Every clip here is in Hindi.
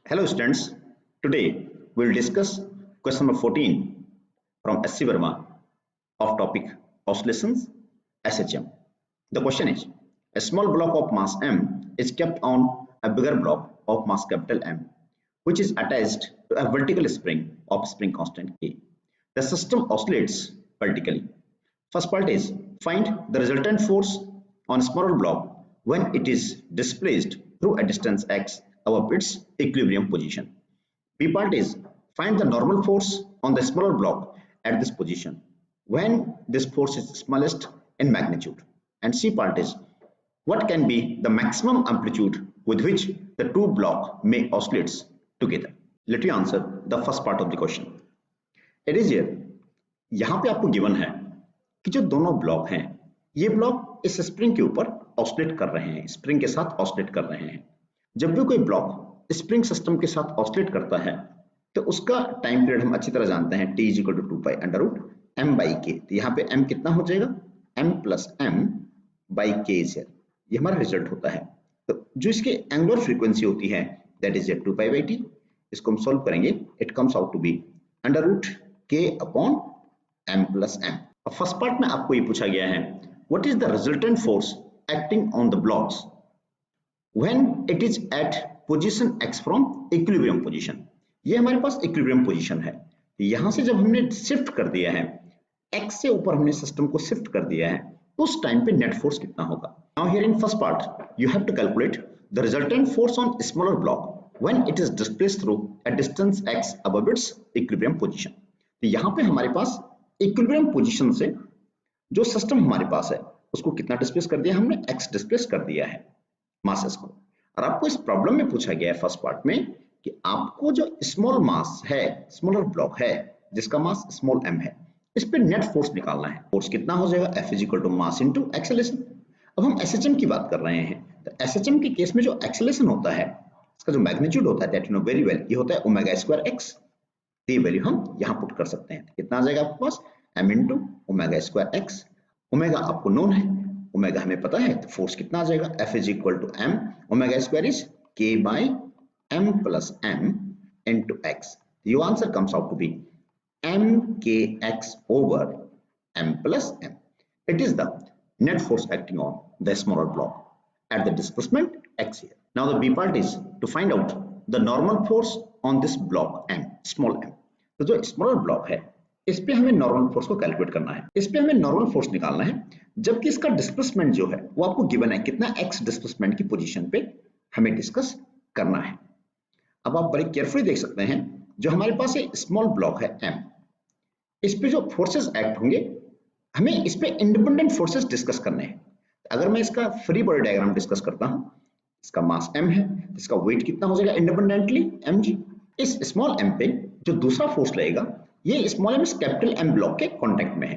Hello students, today we will discuss question number 14 from SC Verma of topic oscillations SHM. The question is, a small block of mass m is kept on a bigger block of mass capital M which is attached to a vertical spring of spring constant K. The system oscillates vertically. First part is, find the resultant force on a smaller block when it is displaced through a distance x above its equilibrium position. B part is, find the normal force on the smaller block at this position when this force is smallest in magnitude. And C part is, what can be the maximum amplitude with which the two blocks may oscillate together. Let me answer the first part of the question. It is here, यहाँ पे आपको गिवन है कि जो दोनों ब्लॉक हैं, ये ब्लॉक इस स्प्रिंग के ऊपर ऑसिलेट कर रहे हैं, स्प्रिंग के साथ ऑसिलेट कर रहे हैं। जब भी कोई ब्लॉक स्प्रिंग सिस्टम के साथ ऑसिलेट करता है तो उसका टाइम पीरियड हम अच्छी तरह जानते हैं, t = 2 pi under root m by k. तो यहाँ पे m कितना हो जाएगा, m plus m by k is here, ये हमारा रिजल्ट होता है। तो जो इसके एंगुलर फ्रीक्वेंसी होती है that is 2 pi by T. इसको हम सॉल्व करेंगे, it comes out to be under root k upon m plus m। First part में आपको ये पूछा गया है, what is the resultant force acting on the blocks when it is at position x from equilibrium position। ये हमारे पास इक्विलिब्रियम पोजीशन है। यहां से जब हमने शिफ्ट कर दिया है, x से ऊपर हमने सिस्टम को शिफ्ट कर दिया है, तो उस टाइम पे नेट फोर्स कितना होगा। Now here in first part you have to calculate the resultant force on smaller block when it is displaced through a distance x above its equilibrium position. तो यहां पे हमारे पास इक्विलिब्रियम पोजीशन से जो सिस्टम हमारे पास है उसको कितना डिस्प्लेस कर दिया हमने, x डिस्प्लेस कर दिया है मासेस को। और आपको इस प्रॉब्लम में पूछा गया है फर्स्ट पार्ट में कि आपको जो स्मॉल मास है, स्मॉलर ब्लॉक है जिसका मास स्मॉल m है, इस पे नेट फोर्स निकालना है। फोर्स कितना हो जाएगा, F = मास इनटू एक्सेलरेशन। अब हम SHM की बात कर रहे हैं, तो SHM के केस में जो एक्सेलरेशन होता है, इसका जो मैग्नीट्यूड होता है that you know very well, ये होता है ओमेगा स्क्वायर x। ये वैल्यू हम यहाँ पुट कर सकते हैं। कितना आ जाएगा आपके पास, m into omega square x। Omega आपको नोन है, ओमेगा हमें पता है, तो फोर्स कितना आ जाएगा, F = m omega square is k by m plus m into x। Your answer comes out to be mkx over m plus m. It is the net force acting on the smaller block at the displacement x here. Now the B part is to find out the normal force on this block m, small m. तो जो स्मॉलर ब्लॉक है इस पे हमें नॉर्मल फोर्स को कैलकुलेट करना है, इस पे हमें नॉर्मल फोर्स निकालना है, जबकि इसका डिस्प्लेसमेंट जो है वो आपको गिवन है, कितना x डिस्प्लेसमेंट की पोजीशन पे हमें डिस्कस करना है। अब आप बड़े केयरफुली देख सकते हैं, जो हमारे पास ये स्मॉल ब्लॉक है m, इस पे जो फोर्सेस एक्ट होंगे हमें इस पे इंडिपेंडेंट फोर्सेस डिस्कस करने हैं। अगर मैं इसका फ्री बॉडी डायग्राम डिस्कस करता हूं, इसका मास m है, इसका वेट कितना हो जाएगा इंडिपेंडेंटली mg। इस स्मॉल m पे जो दूसरा फोर्स लगेगा ये स्मॉल m इस कैपिटल M ब्लॉक के कांटेक्ट में है,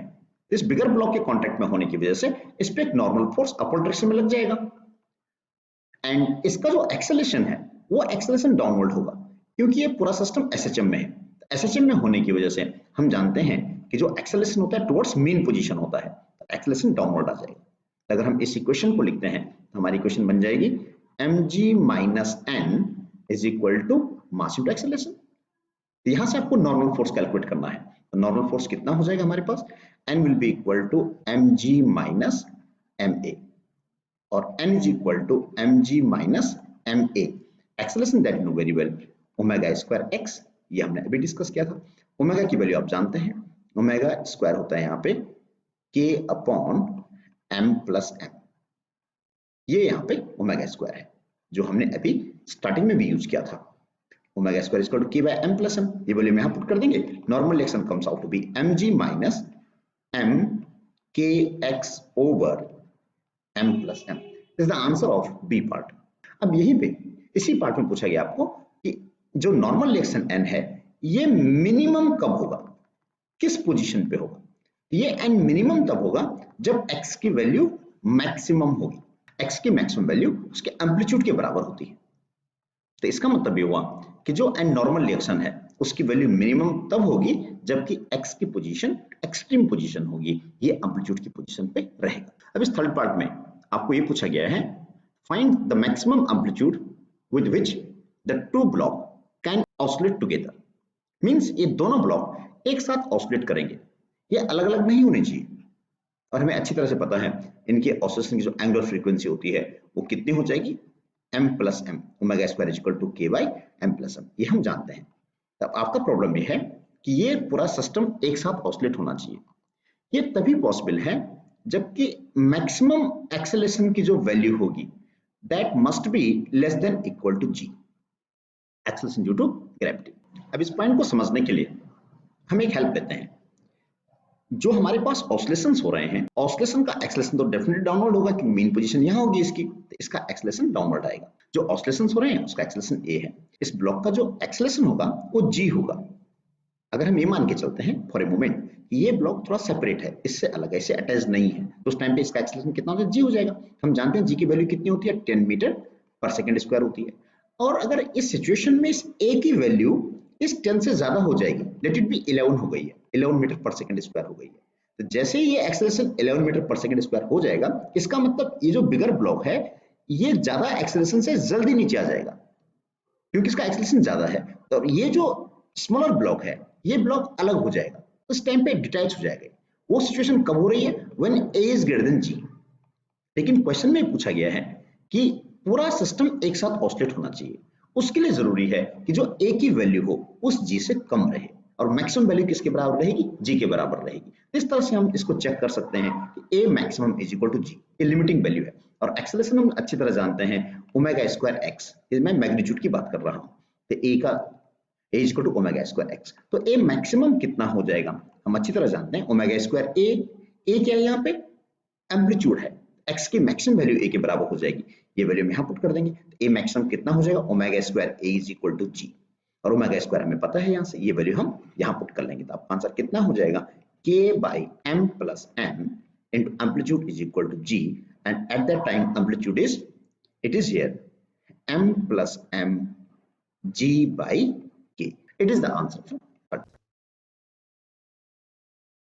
इस बिगर ब्लॉक के कांटेक्ट में होने की वजह से इस पे एक नॉर्मल फोर्स अपर डायरेक्शन में लग जाएगा। एंड इसका जो एक्सेलरेशन है वो एक्सेलरेशन डाउनवर्ड होगा, क्योंकि ये पूरा सिस्टम SHM में है। SHM में होने की वजह से हम जानते हैं कि जो एक्सेलरेशन होता है टुवर्ड्स मीन पोजीशन होता है, तो एक्सेलरेशन डाउनवर्ड आ जाएगा। अगर हम इस इक्वेशन को लिखते हैं तो हमारी इक्वेशन बन जाएगी mg minus n is equal to mass into acceleration. यहां से आपको नॉर्मल फोर्स कैलकुलेट करना है, तो नॉर्मल फोर्स कितना हो जाएगा हमारे पास, n will be equal to mg minus ma और n is equal to mg minus ma। Acceleration that you know very well omega square x, ये हमने अभी डिस्कस किया था। ओमेगा की वैल्यू आप जानते हैं, ओमेगा स्क्वायर होता है यहाँ पे k upon m plus m। ये यहाँ पे ओमेगा स्क्वायर है जो हमने अभी स्टार्टिंग में भी यूज किया था। Omega square equal to k by m plus m, ये वैल्यू में यहाँ पुट कर देंगे। Normal reaction comes out to be mg minus m kx over m plus m। This is the answer of B part. अब यहीं पे इसी पार्ट में पूछा गया आपको कि जो नॉर्मल रिएक्शन n है ये मिनिमम कब होगा, किस पोजीशन पे होगा। ये n मिनिमम तब होगा जब x की वैल्यू मैक्सिमम होगी। x की मैक्सिमम वैल्यू उसके एम्पलीट्यूड के बराबर होती है। तो इसका मतलब ये हुआ कि जो n नॉर्मल रिएक्शन है उसकी वैल्यू मिनिमम तब होगी जबकि x की पोजीशन एक्सट्रीम पोजीशन होगी, ये एम्पलीट्यूड की पोजीशन पे रहेगा। अब इस थर्ड पार्ट में आपको ये पूछा गया है, find the maximum amplitude with which the two block can oscillate together, means ये दोनों ब्लॉक एक साथ ऑसिलेट करेंगे, ये अलग अलग नहीं होने चाहिए। और हमें अच्छी तरह से पता है इनकी ऑसिलेशन की जो एंगुलर फ्रीक्वेंसी होती है वो कितनी हो जाएगी, m plus m, omega square is equal to k by m plus m, ये हम जानते हैं। तब आपका प्रॉब्लम ये है कि ये पूरा सिस्टम एक साथ ऑसिलेट होना चाहिए। ये तभी पॉसिबल है जबकि मैक्सिमम एक्सेलरेशन की जो वैल्यू होगी that must be less than equal to g, acceleration due to gravity. अब इस पॉइंट को समझने के लिए हम एक हेल्प लेते हैं। जो हमारे पास ऑसिलेशंस हो रहे हैं, ऑसिलेशन का एक्सेलरेशन तो डेफिनेटली डाउनवर्ड होगा क्योंकि मेन पोजीशन यहां होगी इसकी, तो इसका एक्सेलरेशन डाउनवर्ड आएगा। जो ऑसिलेशंस हो रहे हैं उसका एक्सेलरेशन a है, इस ब्लॉक का जो एक्सेलरेशन होगा वो g होगा। अगर हम ये मान के चलते हैं फॉर ए मोमेंट ये ब्लॉक थोड़ा सेपरेट है, इससे अलग है, इससे अटैच नहीं है, तो उस टाइम पे इसका एक्सेलरेशन कितना होगा, g हो जाएगा। हम जानते हैं g की वैल्यू कितनी होती है, 10 मीटर पर सेकंड स्क्वायर होती है। और अगर इस सिचुएशन में इस a की वैल्यू इस 10 से ज्यादा हो जाएगी, लेट इट बी 11 हो गई है, 11 मीटर पर सेकंड स्क्वायर हो गई है, तो जैसे ही ये एक्सेलरेशन 11 मीटर पर सेकंड स्क्वायर हो जाएगा, इसका मतलब ये जो बिगर ब्लॉक है ये ज्यादा एक्सेलरेशन से जल्दी नीचे आ जाएगा क्योंकि इसका एक्सेलरेशन ज्यादा है। तो ये जो स्मॉलर ब्लॉक है ये ब्लॉक अलग हो जाएगा, उस टाइम पे डिटैच हो जाएगा। वो सिचुएशन कब हो रही है, when a is greater than g। लेकिन क्वेश्चन में पूछा गया है कि पूरा सिस्टम एक साथ ऑसिलेट होना चाहिए, उसके लिए जरूरी है कि जो a की वैल्यू हो उस g से कम रहे और मैक्सिमम वैल्यू किसके बराबर रहेगी, g के बराबर रहेगी। इस तरह से हम इसको चेक कर सकते हैं कि a maximum is equal to g, ये लिमिटिंग वैल्यू है। और एक्सेलरेशन हम अच्छी तरह जानते हैं ओमेगा स्क्वायर x, मैं मैग्नीट्यूड की बात कर रहा हूं, तो a का a is equal to omega square x, तो a मैक्सिमम कितना हो जाएगा हम अच्छी तरह जानते हैं, ओमेगा स्क्वायर a क्या है यहाँ पे, एम्पलीट्यूड है, x की मैक्सिमम वैल्यू a के बराबर हो जाएगी, ये वैल्यू हम यहाँ पुट कर देंगे, तो a मैक्सिमम कितना हो जाएगा, omega square a is equal to g, और ओमेगा स्क्वायर हमें पता है यहाँ से, ये वैल्यू हम यहाँ पुट कर लेंगे, तो आपका आंसर कितना हो जाएगा, k by m plus m into amplitude is equal to g, and at that time amplitude is, it is here m plus m g by k. It is the answer.